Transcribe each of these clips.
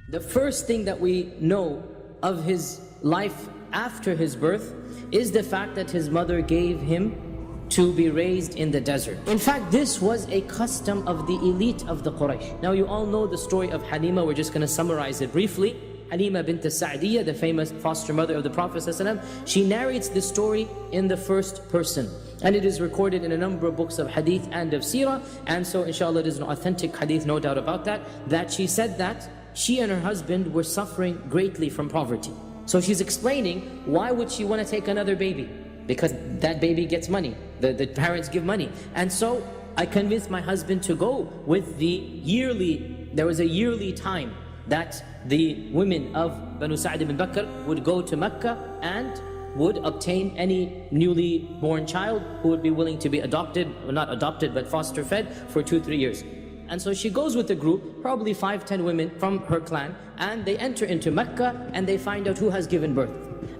The first thing that we know of his life after his birth is the fact that his mother gave him to be raised in the desert. In fact, this was a custom of the elite of the Quraysh. Now you all know the story of Halima. We're just going to summarize it briefly. Halima bint Sa'diyah, the famous foster mother of the Prophet ﷺ, she narrates this story in the first person. And it is recorded in a number of books of hadith and of seerah. And so inshallah it is an authentic hadith, no doubt about that, that she said that she and her husband were suffering greatly from poverty. So she's explaining, why would she want to take another baby? Because that baby gets money, the parents give money. And so I convinced my husband to go with there was a yearly time that the women of Banu Sa'd ibn Bakr would go to Mecca and would obtain any newly born child who would be willing to be adopted, or not adopted, but foster fed for 2-3 years. And so she goes with a group, probably 5-10 women from her clan, and they enter into Mecca and they find out who has given birth.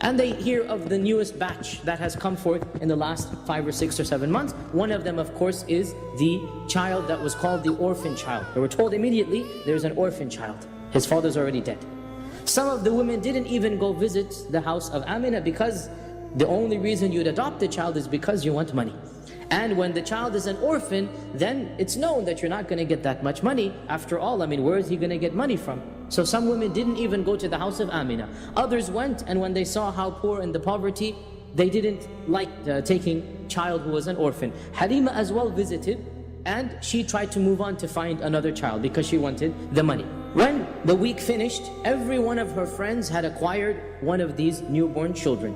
And they hear of the newest batch that has come forth in the last 5 or 6 or 7 months. One of them, of course, is the child that was called the orphan child. They were told immediately, there's an orphan child. His father's already dead. Some of the women didn't even go visit the house of Amina because the only reason you'd adopt the child is because you want money. And when the child is an orphan, then it's known that you're not going to get that much money. After all, I mean, where is he going to get money from? So some women didn't even go to the house of Amina. Others went, and when they saw how poor and the poverty, they didn't like taking child who was an orphan. Halima as well visited, and she tried to move on to find another child because she wanted the money. When the week finished, every one of her friends had acquired one of these newborn children,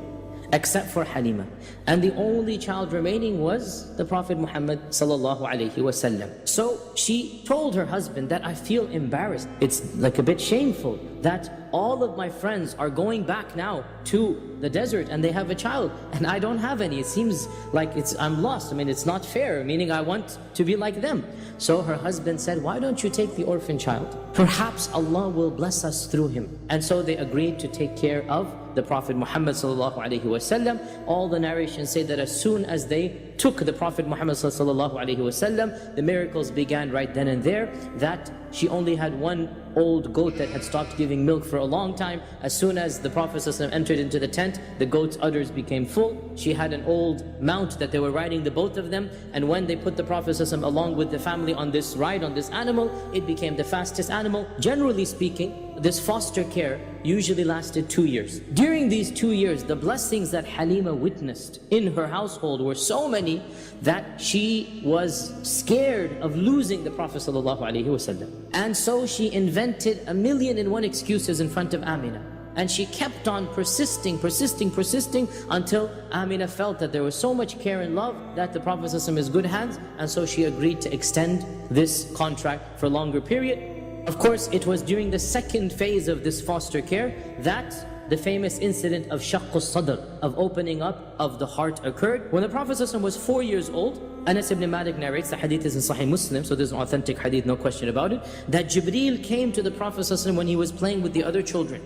except for Halima. And the only child remaining was the Prophet Muhammad sallallahu alaihi wasallam. So she told her husband that I feel embarrassed. It's like a bit shameful that all of my friends are going back now to the desert and they have a child and I don't have any. It seems like I'm lost. I mean, it's not fair, meaning I want to be like them. So her husband said, why don't you take the orphan child? Perhaps Allah will bless us through him. And so they agreed to take care of the Prophet Muhammad sallallahu alaihi wasallam. All the narrations say that as soon as they took the Prophet Muhammad sallallahu alaihi wasallam, the miracles began right then and there. That she only had one old goat that had stopped giving milk for a long time. As soon as the Prophet ﷺ entered into the tent, the goat's udders became full. She had an old mount that they were riding, the both of them, and when they put the Prophet ﷺ along with the family on this ride, on this animal, it became the fastest animal. Generally speaking, this foster care usually lasted 2 years. During these 2 years, the blessings that Halima witnessed in her household were so many that she was scared of losing the Prophet ﷺ. And so she invented 1,000,001 excuses in front of Amina. And she kept on persisting until Amina felt that there was so much care and love that the Prophet ﷺ is good hands, and so she agreed to extend this contract for a longer period. Of course, it was during the second phase of this foster care that the famous incident of shaqqus sadr, of opening up of the heart, occurred. When the Prophet ﷺ was 4 years old, Anas ibn Malik narrates, the hadith is in Sahih Muslim, so there's an authentic hadith, no question about it, that Jibreel came to the Prophet ﷺ when he was playing with the other children.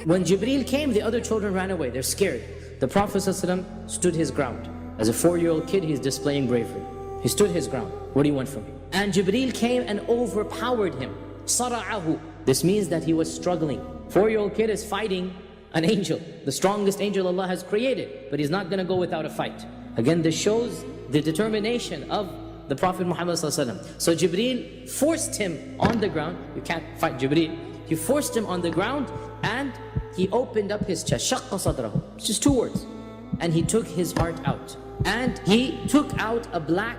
When Jibreel came, the other children ran away, they're scared. The Prophet ﷺ stood his ground. As a 4-year-old kid, he's displaying bravery. He stood his ground. What do you want from me? And Jibreel came and overpowered him. Sara'ahu. This means that he was struggling. 4-year-old kid is fighting an angel, the strongest angel Allah has created, but he's not going to go without a fight. Again, this shows the determination of the Prophet Muhammad ﷺ. So Jibreel forced him on the ground. You can't fight Jibreel. He forced him on the ground and he opened up his chest. Shaqqa sadrahu. It's just 2 words. And he took his heart out. And he took out a black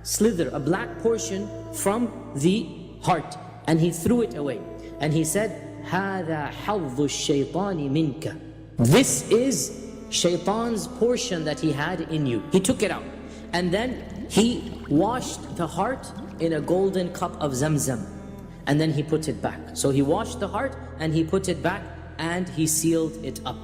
slither, a black portion from the heart. And he threw it away. And he said, هَذَا حَظُّ الشَّيْطَانِ مِنْكَ. This is shaitan's portion that he had in you. He took it out. And then he washed the heart in a golden cup of Zamzam. And then he put it back. So he washed the heart and he put it back and he sealed it up.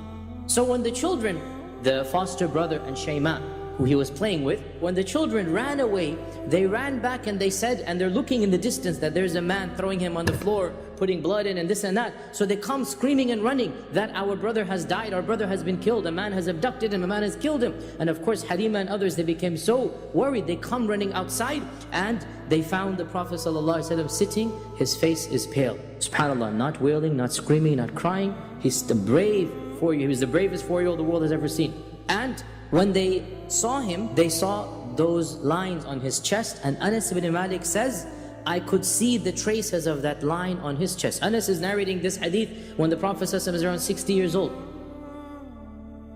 So when the children, the foster brother and Shayma, who he was playing with, when the children ran away, they ran back and they said, and they're looking in the distance that there's a man throwing him on the floor, putting blood in and this and that. So they come screaming and running that our brother has died, our brother has been killed, a man has abducted him, a man has killed him. And of course Halima and others, they became so worried, they come running outside and they found the Prophet ﷺ sitting, his face is pale. SubhanAllah, not wailing, not screaming, not crying. He's the brave 4-year, he was the bravest 4-year-old the world has ever seen. And when they saw him, they saw those lines on his chest, and Anas ibn Malik says, I could see the traces of that line on his chest. Anas is narrating this hadith when the Prophet ﷺ is around 60 years old.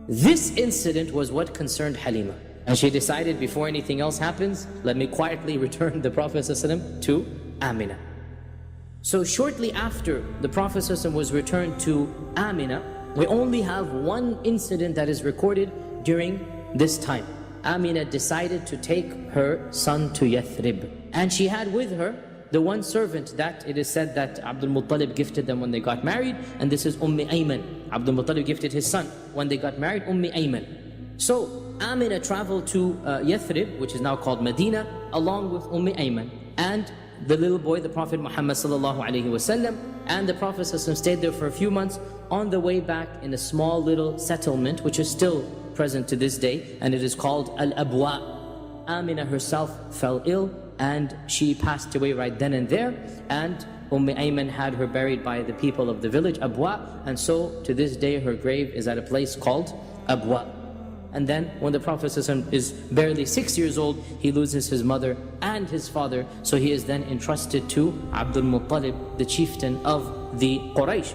This incident was what concerned Halima. And she decided, before anything else happens, let me quietly return the Prophet ﷺ to Amina. So shortly after the Prophet ﷺ was returned to Amina, we only have one incident that is recorded during this time. Amina decided to take her son to Yathrib. And she had with her the one servant that it is said that Abdul Muttalib gifted them when they got married, and this is Ayman. Abdul Muttalib gifted his son when they got married, Ayman. So Amina traveled to Yathrib, which is now called Medina, along with Ayman and the little boy, the Prophet Muhammad ﷺ, and the Prophet ﷺ stayed there for a few months. On the way back, in a small little settlement, which is still present to this day, and it is called Al-Abwa, Amina herself fell ill, and she passed away right then and there. And Ayman had her buried by the people of the village, Abwa, and so to this day her grave is at a place called Abwa. And then when the Prophet ﷺ is barely 6 years old, he loses his mother and his father, so he is then entrusted to Abdul Muttalib, the chieftain of the Quraysh.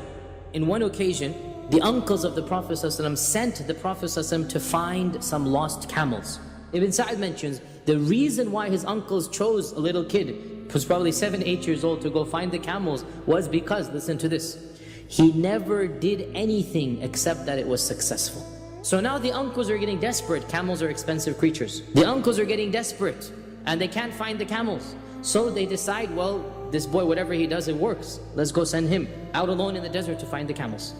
In one occasion, the uncles of the Prophet ﷺ sent the Prophet ﷺ to find some lost camels. Ibn Sa'd mentions the reason why his uncles chose a little kid, who was probably 7, 8 years old, to go find the camels was because, listen to this, he never did anything except that it was successful. So now the uncles are getting desperate. Camels are expensive creatures. The uncles are getting desperate and they can't find the camels. So they decide, well, this boy, whatever he does, it works. Let's go send him out alone in the desert to find the camels.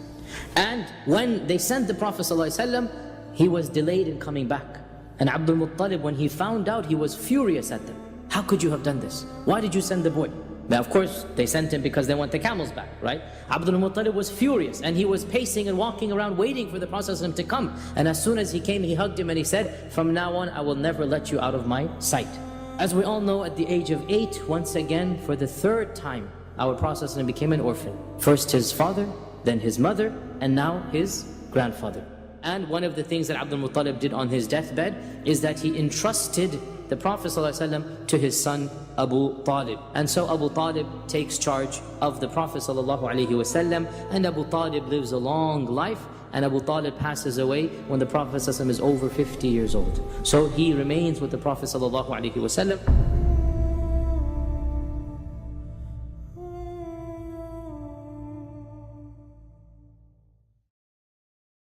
And when they sent the Prophet ﷺ, he was delayed in coming back. And Abdul Muttalib, when he found out, he was furious at them. How could you have done this? Why did you send the boy? Now, of course, they sent him because they want the camels back, right? Abdul Muttalib was furious, and he was pacing and walking around waiting for the Prophet ﷺ to come. And as soon as he came, he hugged him and he said, from now on, I will never let you out of my sight. As we all know, at the age of 8, once again, for the 3rd time, our Prophet ﷺ became an orphan. First his father, then his mother, and now his grandfather. And one of the things that Abdul Muttalib did on his deathbed is that he entrusted the Prophet ﷺ to his son Abu Talib. And so Abu Talib takes charge of the Prophet ﷺ, and Abu Talib lives a long life, and Abu Talib passes away when the Prophet ﷺ is over 50 years old. So he remains with the Prophet ﷺ.